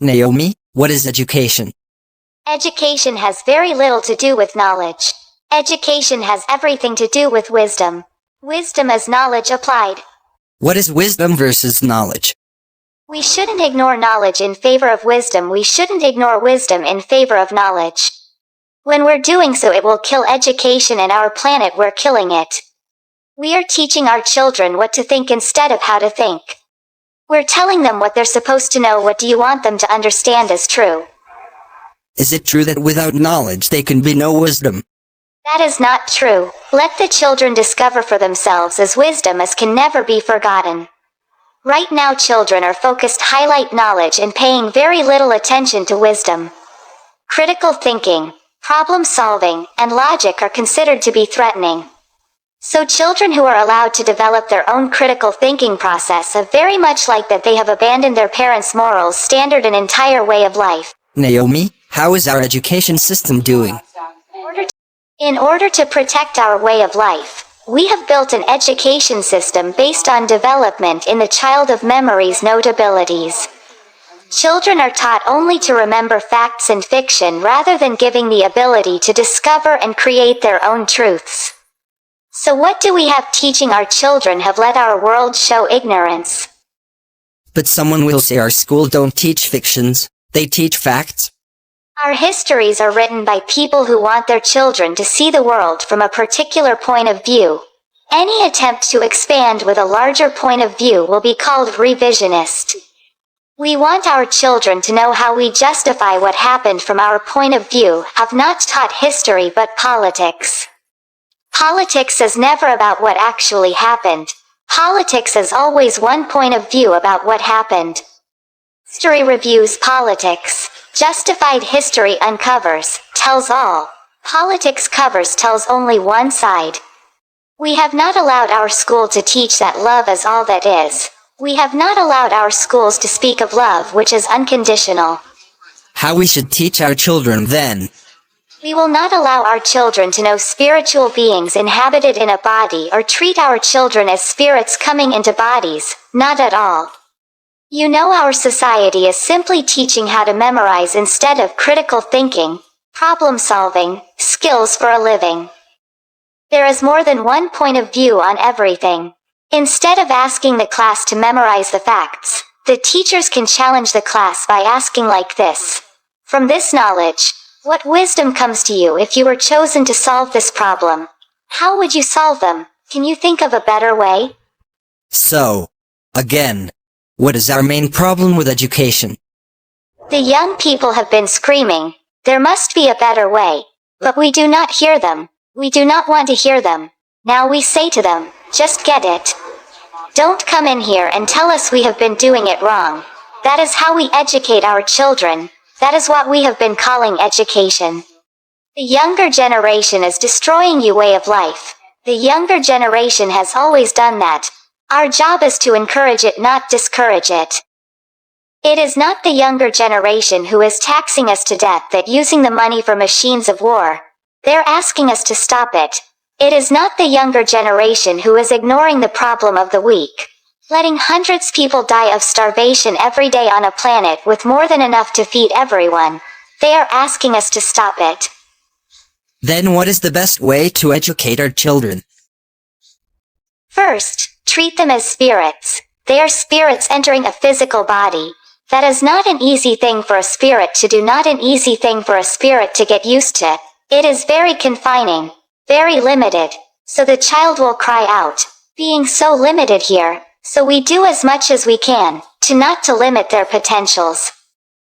Naomi, what is education? Education has very little to do with knowledge. Education has everything to do with wisdom. Wisdom is knowledge applied. What is wisdom versus knowledge? We shouldn't ignore knowledge in favor of wisdom. We shouldn't ignore wisdom in favor of knowledge. When we're doing so, it will kill education and our planet. We're killing it. We are teaching our children what to think instead of how to think. We're telling them what they're supposed to know. What do you want them to understand as true? Is it true that without knowledge there can be no wisdom? That is not true. Let the children discover for themselves as wisdom as can never be forgotten. Right now children are focused highlight knowledge and paying very little attention to wisdom. Critical thinking, problem solving, and logic are considered to be threatening. So children who are allowed to develop their own critical thinking process are very much like that they have abandoned their parents' morals, standard, and entire way of life. Naomi, how is our education system doing? In order to protect our way of life, we have built an education system based on development in the child of memories, note abilities. Children are taught only to remember facts and fiction rather than giving the ability to discover and create their own truths. So what do we have teaching our children have let our world show ignorance? But someone will say our school don't teach fictions, they teach facts. Our histories are written by people who want their children to see the world from a particular point of view. Any attempt to expand with a larger point of view will be called revisionist. We want our children to know how we justify what happened from our point of view, have not taught history but politics. Politics is never about what actually happened. Politics is always one point of view about what happened. History reviews politics. Justified history uncovers, tells all. Politics covers, tells only one side. We have not allowed our school to teach that love is all that is. We have not allowed our schools to speak of love, which is unconditional. How we should teach our children then? We will not allow our children to know spiritual beings inhabited in a body or treat our children as spirits coming into bodies, not at all. You know, our society is simply teaching how to memorize instead of critical thinking, problem solving, skills for a living. There is more than one point of view on everything. Instead of asking the class to memorize the facts, the teachers can challenge the class by asking like this. From this knowledge, what wisdom comes to you if you were chosen to solve this problem? How would you solve them? Can you think of a better way? So, again, what is our main problem with education? The young people have been screaming, there must be a better way. But we do not hear them. We do not want to hear them. Now we say to them, just get it. Don't come in here and tell us we have been doing it wrong. That is how we educate our children. That is what we have been calling education. The younger generation is destroying your way of life. The younger generation has always done that. Our job is to encourage it, not discourage it. It is not the younger generation who is taxing us to death that using the money for machines of war. They're asking us to stop it. It is not the younger generation who is ignoring the problem of the weak, letting hundreds of people die of starvation every day on a planet with more than enough to feed everyone. They are asking us to stop it. Then what is the best way to educate our children? First, treat them as spirits. They are spirits entering a physical body. That is not an easy thing for a spirit to do, not an easy thing for a spirit to get used to. It is very confining, very limited. So the child will cry out, being so limited here. So we do as much as we can, to not to limit their potentials.